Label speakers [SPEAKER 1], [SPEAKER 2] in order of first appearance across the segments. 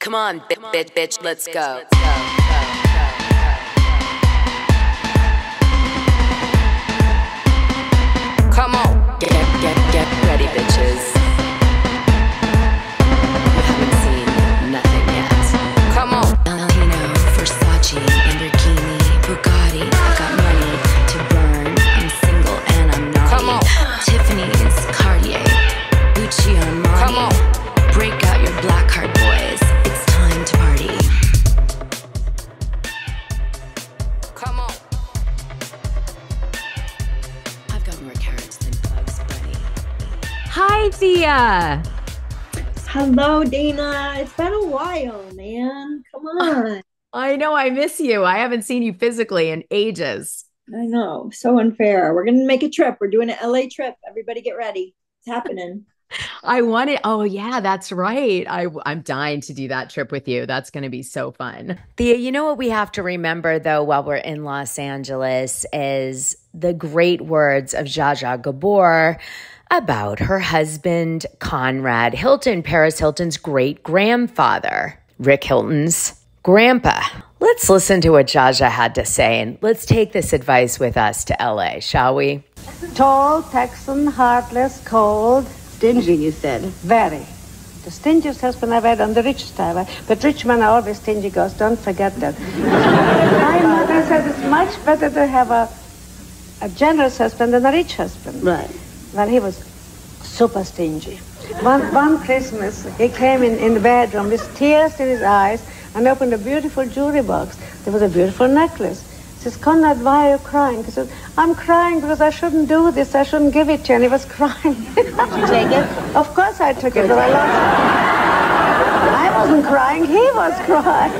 [SPEAKER 1] Come on, bitch, let's go. Come on, get ready, bitches. You haven't seen nothing yet. Come on.
[SPEAKER 2] Valentino, Versace, Lamborghini, Bugatti. I got money to burn. I'm single and I'm naughty.
[SPEAKER 1] Come on.
[SPEAKER 2] Tiffany's, Cartier, Gucci, Armani.
[SPEAKER 1] Come on.
[SPEAKER 2] Break out your black card, boys. It's time to party.
[SPEAKER 1] Come on.
[SPEAKER 2] I've got more carrots than Bugs Bunny.
[SPEAKER 3] Hi, Thea.
[SPEAKER 4] Hello, Dana. It's been a while, man. Come on.
[SPEAKER 3] I know I miss you. I haven't seen you physically in ages.
[SPEAKER 4] I know. So unfair. We're going to make a trip. We're doing an LA trip. Everybody get ready. It's happening.
[SPEAKER 3] I want it. Oh, yeah, that's right. I'm dying to do that trip with you. That's going to be so fun.
[SPEAKER 5] Thea, you know what we have to remember, though, while we're in Los Angeles is the great words of Zsa Zsa Gabor about her husband, Conrad Hilton, Paris Hilton's great-grandfather, Rick Hilton's grandpa. Let's listen to what Zsa Zsa had to say, and let's take this advice with us to LA, shall we?
[SPEAKER 6] Tall, Texan, heartless, cold.
[SPEAKER 7] Stingy, you said.
[SPEAKER 6] Very. The stingiest husband I've had and the richest I've had. But rich men are always stingy girls. Don't forget that. My mother said it's much better to have a generous husband than a rich husband.
[SPEAKER 7] Right.
[SPEAKER 6] Well, he was super stingy. One Christmas, he came in the bedroom with tears in his eyes and opened a beautiful jewelry box. There was a beautiful necklace. He says, Conrad, why are you crying? He said, I'm crying because I shouldn't do this. I shouldn't give it to you. And he was crying.
[SPEAKER 7] Did you take it?
[SPEAKER 6] Of course I took it, but I lost it. I wasn't crying. He was crying.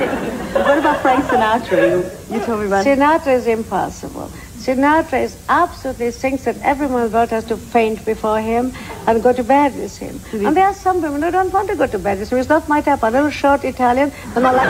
[SPEAKER 7] What about Frank Sinatra? You told me about
[SPEAKER 6] Sinatra is impossible. Sinatra is absolutely thinks that everyone in the world has to faint before him and go to bed with him. And there are some women who don't want to go to bed with him. It's not my type. A little short Italian, and I like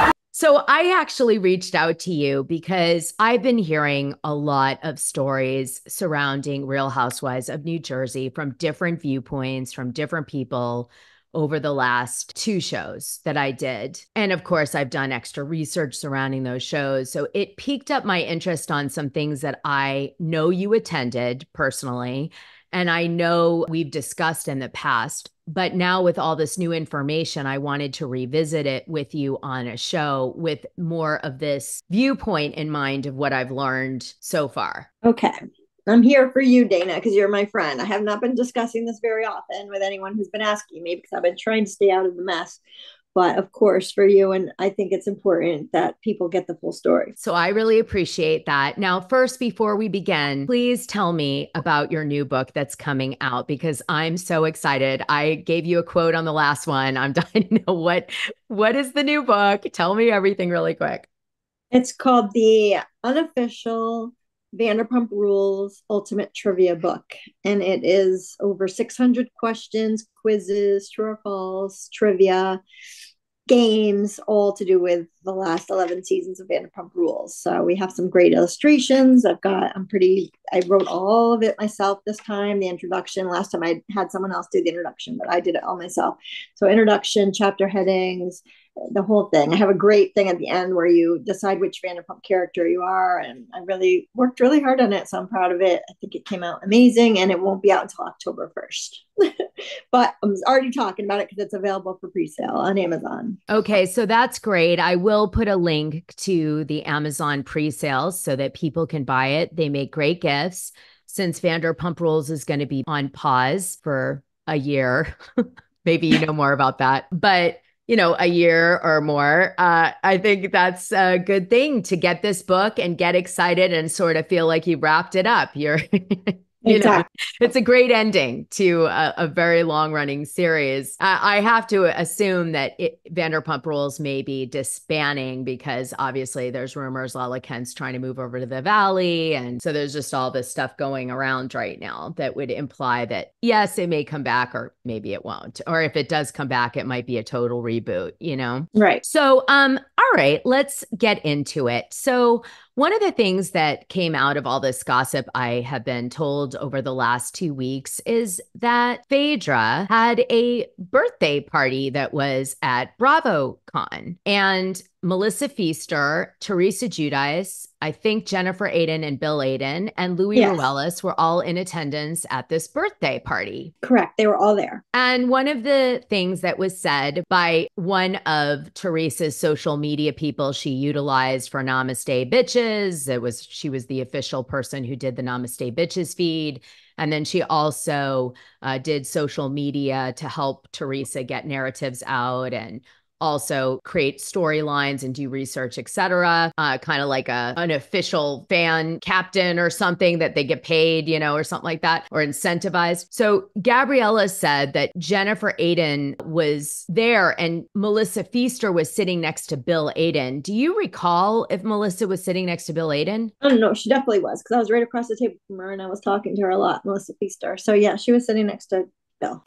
[SPEAKER 6] to.
[SPEAKER 3] So I actually reached out to you because I've been hearing a lot of stories surrounding Real Housewives of New Jersey from different viewpoints, from different people over the last 2 shows that I did. And of course, I've done extra research surrounding those shows. So it piqued up my interest on some things that I know you attended personally, and I know we've discussed in the past. But now with all this new information, I wanted to revisit it with you on a show with more of this viewpoint in mind of what I've learned so far.
[SPEAKER 4] Okay. I'm here for you, Dana, because you're my friend. I have not been discussing this very often with anyone who's been asking me because I've been trying to stay out of the mess. But of course, for you, and I think it's important that people get the full story.
[SPEAKER 3] So I really appreciate that. Now, first, before we begin, please tell me about your new book that's coming out because I'm so excited. I gave you a quote on the last one. I'm dying to know what is the new book? Tell me everything really quick.
[SPEAKER 4] It's called The Unofficial Vanderpump Rules Ultimate Trivia Book. And it is over 600 questions, quizzes, true or false, trivia, games, all to do with the last 11 seasons of Vanderpump Rules. So we have some great illustrations. I wrote all of it myself this time, the introduction. Last time I had someone else do the introduction, but I did it all myself. So introduction, chapter headings, the whole thing. I have a great thing at the end where you decide which Vanderpump character you are. And I really worked really hard on it. So I'm proud of it. I think it came out amazing and it won't be out until October 1st. But I'm already talking about it because it's available for pre-sale on Amazon.
[SPEAKER 3] Okay, so that's great. I will put a link to the Amazon pre-sales so that people can buy it. They make great gifts. Since Vanderpump Rules is going to be on pause for a year, maybe you know more about that, but a year or more. I think that's a good thing to get this book and get excited and sort of feel like you wrapped it up. It's a great ending to a very long running series. I have to assume that Vanderpump Rules may be disbanding because obviously there's rumors Lala Kent's trying to move over to the Valley. And so there's just all this stuff going around right now that would imply that, yes, it may come back or maybe it won't. Or if it does come back, it might be a total reboot,
[SPEAKER 4] Right.
[SPEAKER 3] So, all right, let's get into it. So, one of the things that came out of all this gossip I have been told over the last 2 weeks is that Phaedra had a birthday party that was at BravoCon. And Melissa Pfeister, Teresa Giudice, I think Jennifer Aydin and Bill Aydin, and Louis Ruelas were all in attendance at this birthday party.
[SPEAKER 4] Correct. They were all there.
[SPEAKER 3] And one of the things that was said by one of Teresa's social media people she utilized for Namaste Bitches, she was the official person who did the Namaste Bitches feed. And then she also did social media to help Teresa get narratives out and also create storylines and do research, et cetera, kind of like an official fan captain or something that they get paid, or something like that, or incentivized. So Gabriella said that Jennifer Aydin was there and Melissa Pfeister was sitting next to Bill Aydin. Do you recall if Melissa was sitting next to Bill Aydin?
[SPEAKER 4] I don't know. She definitely was, because I was right across the table from her and I was talking to her a lot, Melissa Pfeister. So yeah, she was sitting next to Bill.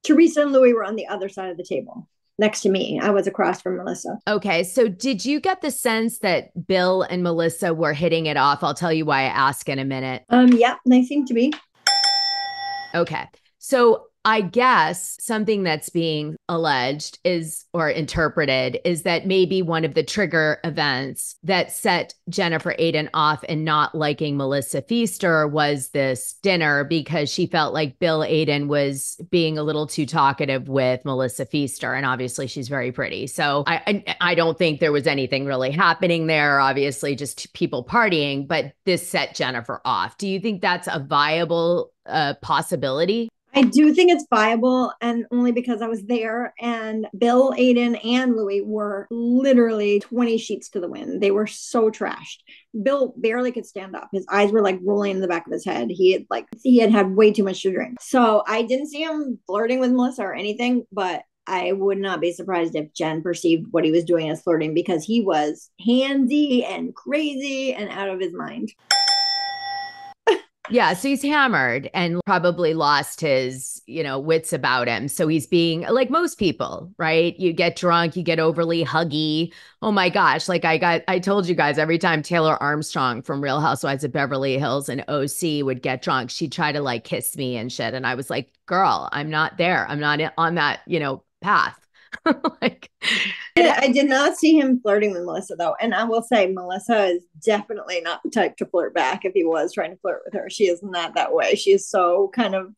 [SPEAKER 4] Teresa and Louis were on the other side of the table. Next to me. I was across from Melissa.
[SPEAKER 3] Okay. So did you get the sense that Bill and Melissa were hitting it off? I'll tell you why I ask in a minute.
[SPEAKER 4] Yeah, they seem to be.
[SPEAKER 3] Okay. So I guess something that's being alleged or interpreted is that maybe one of the trigger events that set Jennifer Aydin off and not liking Melissa Pfeister was this dinner, because she felt like Bill Aydin was being a little too talkative with Melissa Pfeister. And obviously she's very pretty. So I don't think there was anything really happening there, obviously just people partying, but this set Jennifer off. Do you think that's a viable possibility?
[SPEAKER 4] I do think it's viable, and only because I was there, and Bill Aydin and Louis were literally 20 sheets to the wind. They were so trashed. Bill barely could stand up. His eyes were like rolling in the back of his head. He had way too much to drink. So I didn't see him flirting with Melissa or anything, but I would not be surprised if Jen perceived what he was doing as flirting, because he was handsy and crazy and out of his mind.
[SPEAKER 3] Yeah, so he's hammered and probably lost his, wits about him. So he's being like most people, right? You get drunk, you get overly huggy. Oh my gosh, I told you guys, every time Taylor Armstrong from Real Housewives of Beverly Hills and OC would get drunk, she'd try to kiss me and shit. And I was like, girl, I'm not there. I'm not on that, path.
[SPEAKER 4] I did not see him flirting with Melissa, though. And I will say, Melissa is definitely not the type to flirt back if he was trying to flirt with her. She is not that way. She is so kind of,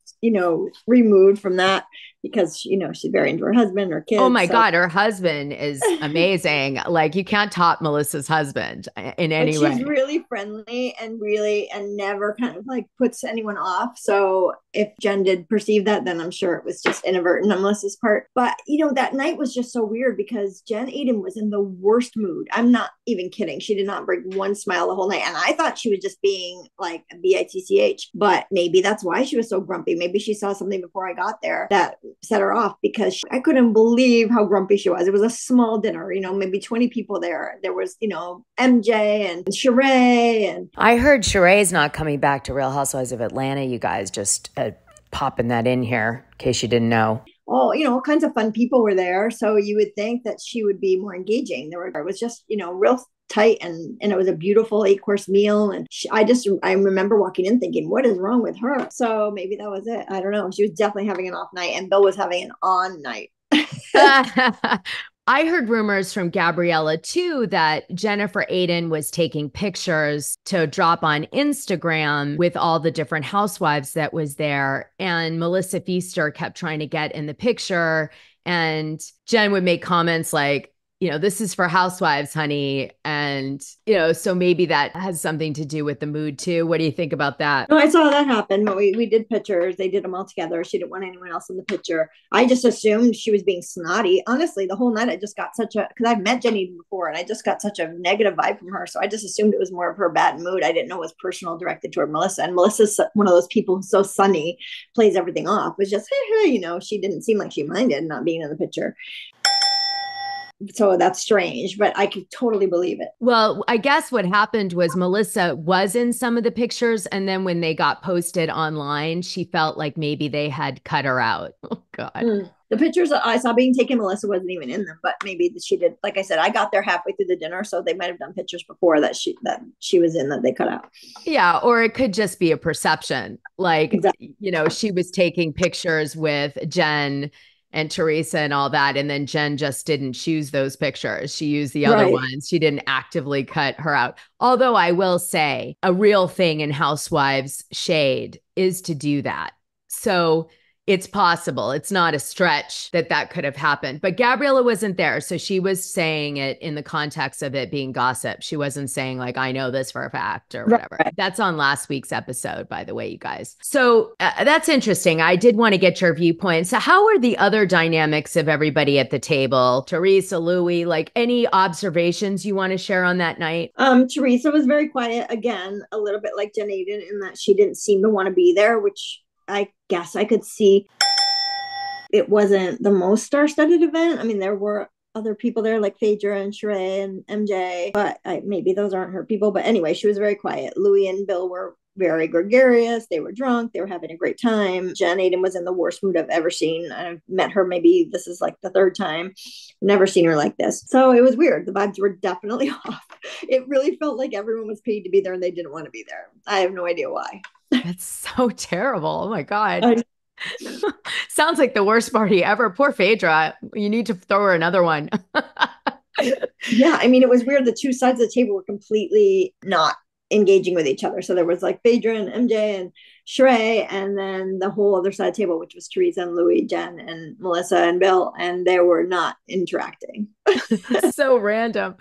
[SPEAKER 4] removed from that, because, she's very into her husband, her kids.
[SPEAKER 3] Oh my God, her husband is amazing. You can't top Melissa's husband in any way.
[SPEAKER 4] She's really friendly and never kind of puts anyone off. So if Jen did perceive that, then I'm sure it was just inadvertent on Melissa's part. But, that night was just so weird, because Jen Aydin was in the worst mood. I'm not even kidding. She did not break one smile the whole night. And I thought she was just being a bitch, but maybe that's why she was so grumpy. Maybe she saw something before I got there that set her off, because I couldn't believe how grumpy she was. It was a small dinner, maybe 20 people there. There was, MJ and Sheree. And
[SPEAKER 5] I heard Sheree's not coming back to Real Housewives of Atlanta, you guys, just popping that in here in case you didn't know.
[SPEAKER 4] All kinds of fun people were there. So you would think that she would be more engaging. It was just, real tight, and it was a beautiful 8-course meal. And I remember walking in thinking, what is wrong with her? So maybe that was it. I don't know. She was definitely having an off night, and Bill was having an on night.
[SPEAKER 3] I heard rumors from Gabriella too that Jennifer Aydin was taking pictures to drop on Instagram with all the different housewives that was there. And Melissa Pfeister kept trying to get in the picture. And Jen would make comments like, this is for housewives, honey. And, so maybe that has something to do with the mood too. What do you think about that?
[SPEAKER 4] No, I saw that happen, but we did pictures. They did them all together. She didn't want anyone else in the picture. I just assumed she was being snotty. Honestly, the whole night I just got because I've met Jenny before, and I just got such a negative vibe from her. So I just assumed it was more of her bad mood. I didn't know it was personal, directed toward Melissa. And Melissa's one of those people who's so sunny, plays everything off. It was just, hey, she didn't seem like she minded not being in the picture. So that's strange, but I could totally believe it.
[SPEAKER 3] Well, I guess what happened was Melissa was in some of the pictures, and then when they got posted online, she felt like maybe they had cut her out. Oh, God.
[SPEAKER 4] The pictures that I saw being taken, Melissa wasn't even in them, but maybe she did. Like I said, I got there halfway through the dinner, so they might have done pictures before that she was in that they cut out.
[SPEAKER 3] Yeah, or it could just be a perception. Like,
[SPEAKER 4] Exactly.
[SPEAKER 3] she was taking pictures with Jen and Teresa and all that. And then Jen just didn't choose those pictures. She used the other ones. She didn't actively cut her out. Although I will say a real thing in Housewives shade is to do that. So it's possible. It's not a stretch that could have happened. But Gabriella wasn't there. So she was saying it in the context of it being gossip. She wasn't saying like, I know this for a fact or whatever.
[SPEAKER 4] Right.
[SPEAKER 3] That's on last week's episode, by the way, you guys. So that's interesting. I did want to get your viewpoint. So how are the other dynamics of everybody at the table? Teresa, Louis, like any observations you want to share on that night?
[SPEAKER 4] Teresa was very quiet. Again, a little bit like Jen Aiden in that she didn't seem to want to be there, which I guess I could see. It wasn't the most star-studded event. I mean, there were other people there like Phaedra and Sheree and MJ, but maybe those aren't her people. But anyway, she was very quiet. Louis and Bill were very gregarious. They were drunk. They were having a great time. Jen Aiden was in the worst mood I've ever seen. I've met her, maybe this is like the third time. Never seen her like this. So it was weird. The vibes were definitely off. It really felt like everyone was paid to be there and they didn't want to be there. I have no idea why.
[SPEAKER 3] That's so terrible. Oh my God. Sounds like the worst party ever. Poor Phaedra. You need to throw her another one.
[SPEAKER 4] Yeah, I mean, it was weird. The two sides of the table were completely not engaging with each other. So there was like Phaedra and MJ and Sheree, and then the whole other side of the table, which was Teresa and Louis, Jen and Melissa and Bill, and they were not interacting.
[SPEAKER 3] So random.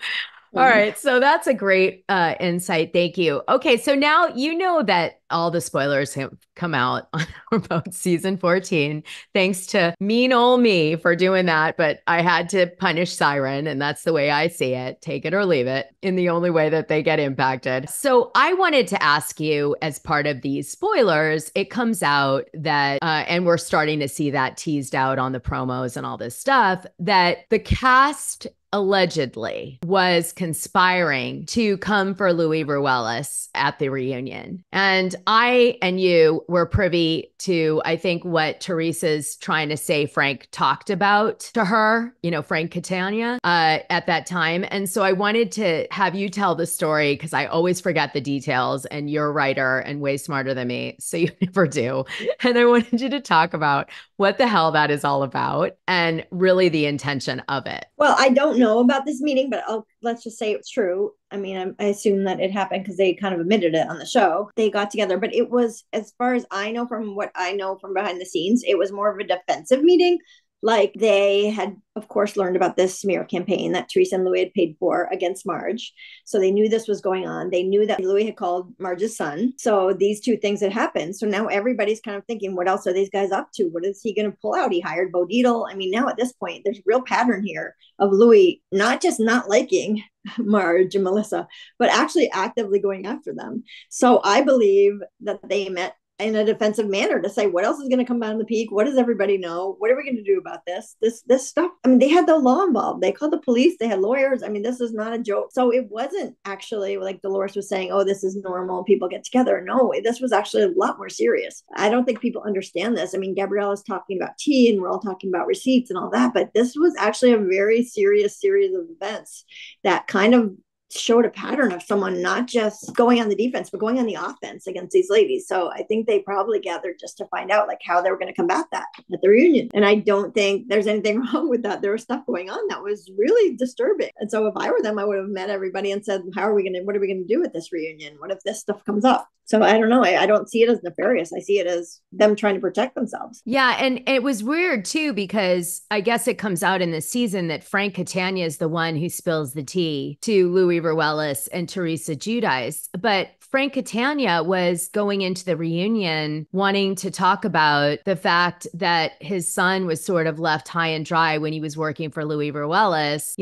[SPEAKER 3] All right. So that's a great insight. Thank you. Okay. So now you know that all the spoilers have come out about season 14, thanks to mean old me for doing that. But I had to punish Siren, and that's the way I see it. Take it or leave it in the only way that they get impacted. So I wanted to ask you, as part of these spoilers, it comes out that, and we're starting to see that teased out on the promos and all this stuff, that the cast allegedly was conspiring to come for Louis Ruelas at the reunion. And I and you were privy to, I think, what Teresa's trying to say Frank talked about to her, Frank Catania at that time. And so I wanted to have you tell the story because I always forget the details and you're a writer and way smarter than me. So you never do. And I wanted you to talk about what the hell that is all about and really the intention of it.
[SPEAKER 4] Well, I don't know about this meeting, but let's just say it's true. I mean, I assume that it happened because they kind of admitted it on the show. They got together, but it was, as far as I know from what I know from behind the scenes, it was more of a defensive meeting. Like they had, of course, learned about this smear campaign that Teresa and Louis had paid for against Marge. So they knew this was going on. They knew that Louis had called Marge's son. So these two things had happened. So now everybody's kind of thinking, what else are these guys up to? What is he going to pull out? He hired Bo Dietl. I mean, now at this point, there's a real pattern here of Louis not just not liking Marge and Melissa, but actually actively going after them. So I believe that they met in a defensive manner to say, what else is going to come down the peak? What does everybody know? What are we going to do about this stuff? I mean, they had the law involved. They called the police. They had lawyers. I mean, this is not a joke. So it wasn't actually like Dolores was saying, oh, this is normal. People get together. No, this was actually a lot more serious. I don't think people understand this. I mean, Gabriella's talking about tea and we're all talking about receipts and all that, but this was actually a very serious series of events that kind of showed a pattern of someone not just going on the defense, but going on the offense against these ladies. So I think they probably gathered just to find out like how they were going to combat that at the reunion. And I don't think there's anything wrong with that. There was stuff going on that was really disturbing. And so if I were them, I would have met everybody and said, what are we going to do at this reunion? What if this stuff comes up? So I don't know. I don't see it as nefarious. I see it as them trying to protect themselves.
[SPEAKER 3] Yeah. And it was weird too, because I guess it comes out in this season that Frank Catania is the one who spills the tea to Louis Ruelas and Teresa Giudice. But Frank Catania was going into the reunion wanting to talk about the fact that his son was sort of left high and dry when he was working for Louis Ruelas.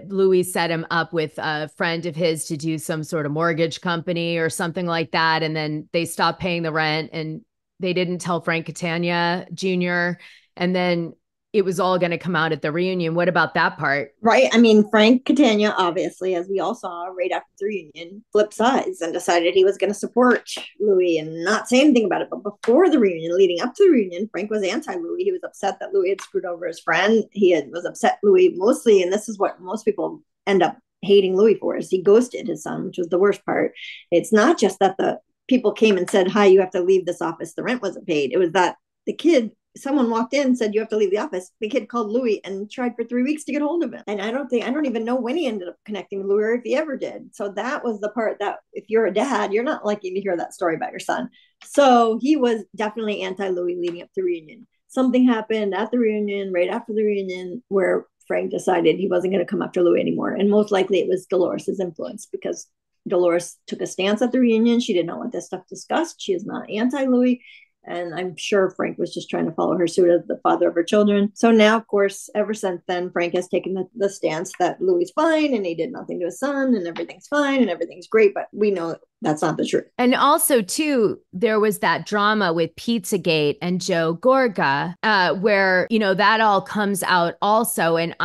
[SPEAKER 3] Louis set him up with a friend of his to do some sort of mortgage company or something like that. And then they stopped paying the rent and they didn't tell Frank Catania Jr. And then it was all going to come out at the reunion. What about that part?
[SPEAKER 4] Right. I mean, Frank Catania, obviously, as we all saw right after the reunion, flipped sides and decided he was going to support Louis and not say anything about it. But before the reunion, leading up to the reunion, Frank was anti-Louis. He was upset that Louis had screwed over his friend. Was upset Louis mostly, and this is what most people end up hating Louis for, is he ghosted his son, which was the worst part. It's not just that the people came and said, hi, you have to leave this office, the rent wasn't paid. It was that the kid, someone walked in and said, you have to leave the office. The kid called Louis and tried for 3 weeks to get hold of him. And I don't even know when he ended up connecting with Louis or if he ever did. So that was the part that if you're a dad, you're not liking to hear that story about your son. So he was definitely anti-Louis leading up to the reunion. Something happened at the reunion, right after the reunion, where Frank decided he wasn't going to come after Louis anymore. And most likely it was Dolores' influence, because Dolores took a stance at the reunion. She did not want this stuff discussed. She is not anti-Louis. And I'm sure Frank was just trying to follow her suit as the father of her children. So now, of course, ever since then, Frank has taken the stance that Louis is fine and he did nothing to his son and everything's fine and everything's great. But we know that's not the truth.
[SPEAKER 3] And also, too, there was that drama with Pizzagate and Joe Gorga, where, that all comes out also. And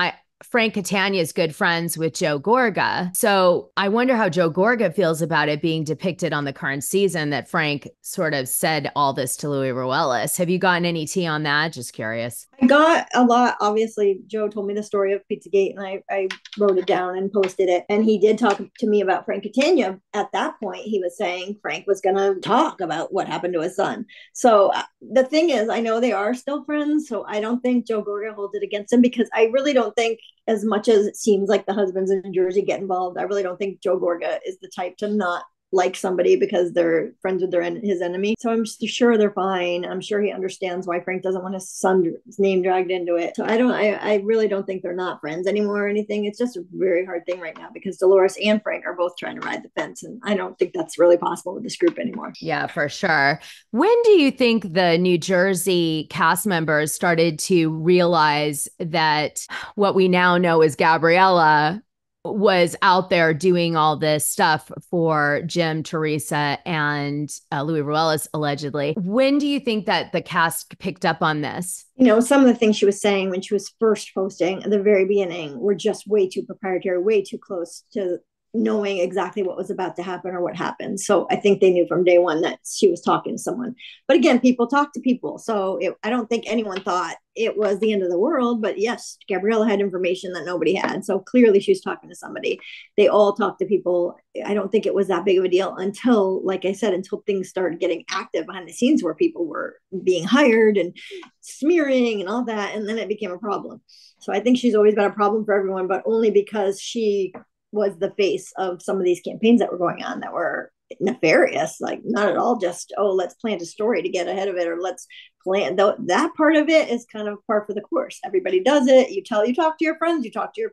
[SPEAKER 3] Frank Catania is good friends with Joe Gorga. So I wonder how Joe Gorga feels about it being depicted on the current season that Frank sort of said all this to Louis Ruelas. Have you gotten any tea on that? Just curious.
[SPEAKER 4] I got a lot. Obviously, Joe told me the story of Pizzagate and I wrote it down and posted it. And he did talk to me about Frank Catania. At that point, he was saying Frank was going to talk about what happened to his son. So the thing is, I know they are still friends. So I don't think Joe Gorga holds it against him, because I really don't think, as much as it seems like the husbands in Jersey get involved, I really don't think Joe Gorga is the type to not like somebody because they're friends with his enemy. So I'm sure they're fine. I'm sure he understands why Frank doesn't want his son's name dragged into it. So I really don't think they're not friends anymore or anything. It's just a very hard thing right now because Dolores and Frank are both trying to ride the fence. And I don't think that's really possible with this group anymore.
[SPEAKER 3] Yeah, for sure. When do you think the New Jersey cast members started to realize that what we now know as Gabriella was out there doing all this stuff for Jim, Teresa, and Louis Ruelas, allegedly? When do you think that the cast picked up on this?
[SPEAKER 4] Some of the things she was saying when she was first posting at the very beginning were just way too proprietary, way too close to knowing exactly what was about to happen or what happened. So I think they knew from day one that she was talking to someone. But again, people talk to people. So I don't think anyone thought it was the end of the world. But yes, Gabriella had information that nobody had. So clearly she was talking to somebody. They all talked to people. I don't think it was that big of a deal until, like I said, until things started getting active behind the scenes where people were being hired and smearing and all that. And then it became a problem. So I think she's always been a problem for everyone, but only because she was the face of some of these campaigns that were going on that were nefarious, like not at all just, let's plant a story to get ahead of it, or let's plan. That part of it is kind of par for the course. Everybody does it. You talk to your friends, you talk to your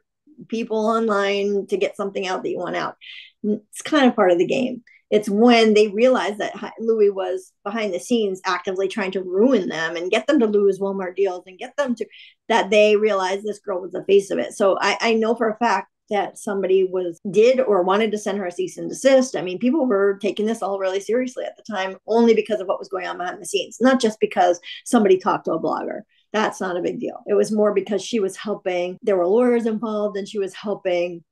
[SPEAKER 4] people online to get something out that you want out. It's kind of part of the game. It's when they realized that Louis was behind the scenes actively trying to ruin them and get them to lose Walmart deals and get them to, that they realized this girl was the face of it. So I know for a fact that somebody did or wanted to send her a cease and desist. I mean, people were taking this all really seriously at the time, only because of what was going on behind the scenes, not just because somebody talked to a blogger. That's not a big deal. It was more because she was helping. There were lawyers involved and she was helping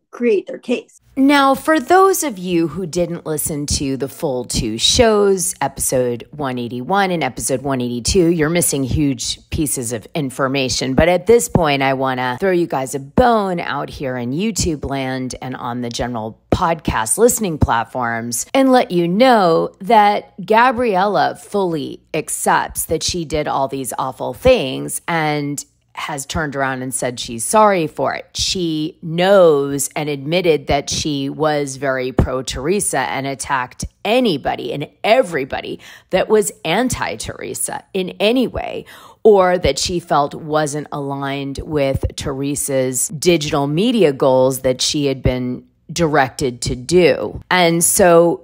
[SPEAKER 4] create their case.
[SPEAKER 5] Now, for those of you who didn't listen to the full two shows, episode 181 and episode 182, you're missing huge pieces of information. But at this point, I want to throw you guys a bone out here in YouTube land and on the general podcast listening platforms and let you know that Gabriella fully accepts that she did all these awful things and has turned around and said she's sorry for it. She knows and admitted that she was very pro-Teresa and attacked anybody and everybody that was anti-Teresa in any way, or that she felt wasn't aligned with Teresa's digital media goals that she had been directed to do. And so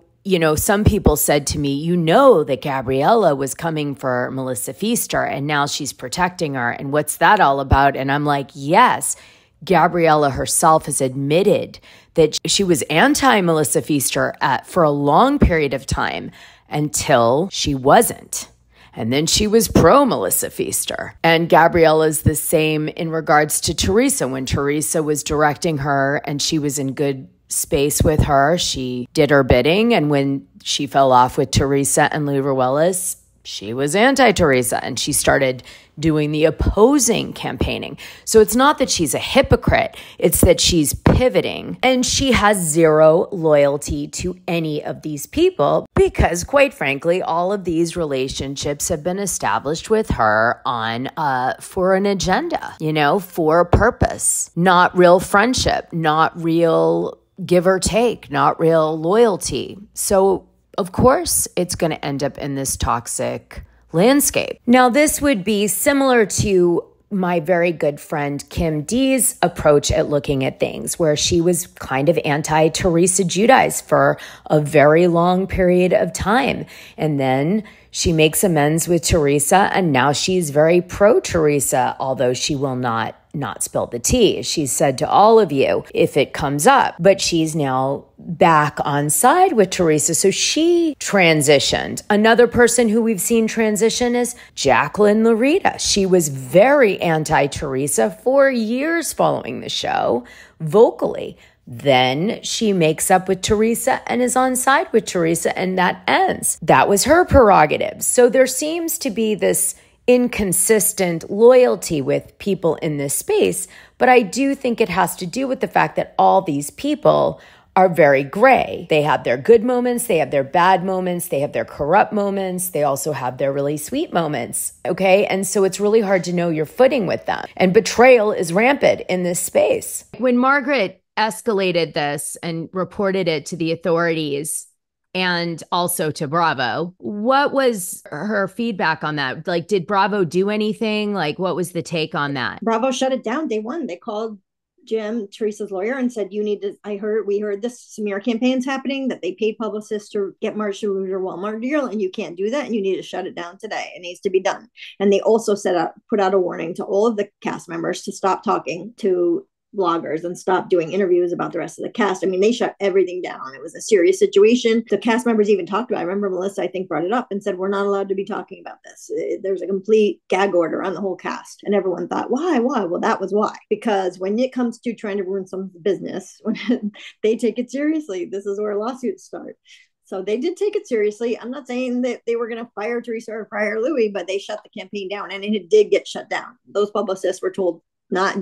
[SPEAKER 5] some people said to me, that Gabriella was coming for Melissa Phaedra and now she's protecting her. And what's that all about? And I'm like, yes, Gabriella herself has admitted that she was anti-Melissa Phaedra for a long period of time until she wasn't. And then she was pro Melissa Pfeister. And Gabriella's the same in regards to Teresa. When Teresa was directing her and she was in good space with her, she did her bidding. And when she fell off with Teresa and Louis Ruelas, she was anti-Teresa and she started doing the opposing campaigning. So it's not that she's a hypocrite, it's that she's pivoting and she has zero loyalty to any of these people because, quite frankly, all of these relationships have been established with her on for an agenda, for a purpose, not real friendship, not real give or take, not real loyalty. So of course, it's going to end up in this toxic landscape. Now, this would be similar to my very good friend Kim D's approach at looking at things, where she was kind of anti-Teresa Giudice for a very long period of time. And then she makes amends with Teresa, and now she's very pro-Teresa, although she will not spill the tea. She's said to all of you if it comes up, but she's now back on side with Teresa. So she transitioned. Another person who we've seen transition is Jacqueline Larita. She was very anti-Teresa for years following the show, vocally. Then she makes up with Teresa and is on side with Teresa, and that ends. That was her prerogative. So there seems to be this inconsistent loyalty with people in this space, but I do think it has to do with the fact that all these people are very gray. They have their good moments, they have their bad moments, they have their corrupt moments, they also have their really sweet moments, okay? And so it's really hard to know your footing with them. And betrayal is rampant in this space.
[SPEAKER 3] When Margaret escalated this and reported it to the authorities and also to Bravo, what was her feedback on that? Like, did Bravo do anything? Like, what was the take on that?
[SPEAKER 4] Bravo shut it down day one. They called Jim, Teresa's lawyer, and said, we heard this smear campaign's happening, that they paid publicists to get Marge to lose her Walmart deal, and you can't do that, and you need to shut it down today. It needs to be done. And they also put out a warning to all of the cast members to stop talking to bloggers and stop doing interviews about the rest of the cast. I mean, they shut everything down. It was a serious situation. The cast members even talked about it. I remember Melissa, I think, brought it up and said, we're not allowed to be talking about this. There's a complete gag order on the whole cast. And everyone thought, why? Well, that was why. Because when it comes to trying to ruin someone's business, when they take it seriously, this is where lawsuits start. So they did take it seriously. I'm not saying that they were going to fire Teresa or fire Louis, but they shut the campaign down, and it did get shut down. Those publicists were told,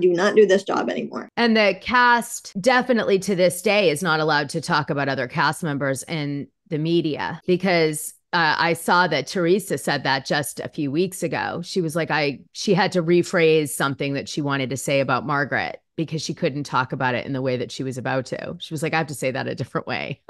[SPEAKER 4] do not do this job anymore.
[SPEAKER 3] And the cast definitely to this day is not allowed to talk about other cast members in the media, because I saw that Teresa said that just a few weeks ago. She was like, she had to rephrase something that she wanted to say about Margaret because she couldn't talk about it in the way that she was about to. She was like, I have to say that a different way.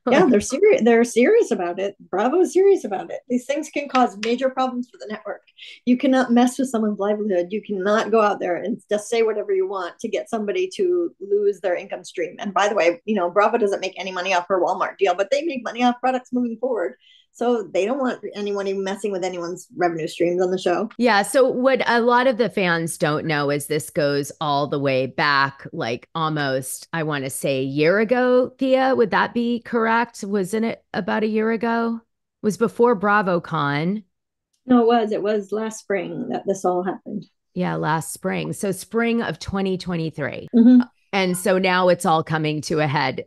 [SPEAKER 4] Yeah, they're serious. They're serious about it. Bravo is serious about it. These things can cause major problems for the network. You cannot mess with someone's livelihood. You cannot go out there and just say whatever you want to get somebody to lose their income stream. And by the way, Bravo doesn't make any money off her Walmart deal, but they make money off products moving forward. So they don't want anyone even messing with anyone's revenue streams on the show.
[SPEAKER 3] Yeah. So what a lot of the fans don't know is this goes all the way back, like almost, I want to say a year ago, Thea, would that be correct? Wasn't it about a year ago? It was before BravoCon.
[SPEAKER 4] No, it was last spring that this all happened.
[SPEAKER 3] Yeah, last spring. So spring of 2023.
[SPEAKER 4] Mm-hmm.
[SPEAKER 3] And so now it's all coming to a head.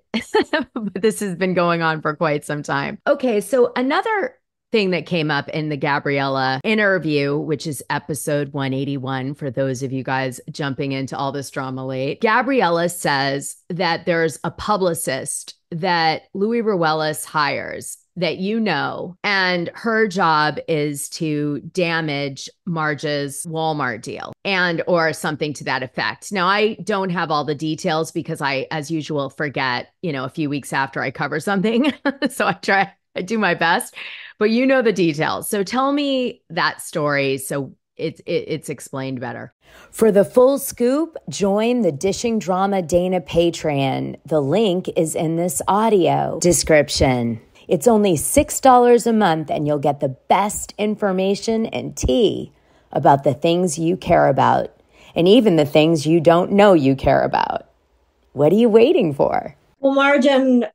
[SPEAKER 3] But this has been going on for quite some time. Okay, so another thing that came up in the Gabriella interview, which is episode 181, for those of you guys jumping into all this drama late, Gabriella says that there's a publicist that Louis Ruelas hires that and her job is to damage Marge's Walmart deal or something to that effect. Now, I don't have all the details because I, as usual, forget, a few weeks after I cover something. So I do my best, but the details. So tell me that story so it's explained better.
[SPEAKER 5] For the full scoop, join the Dishing Drama Dana Patreon. The link is in this audio description. It's only $6 a month, and you'll get the best information and tea about the things you care about, and even the things you don't know you care about. What are you waiting for?
[SPEAKER 4] Well, Marge and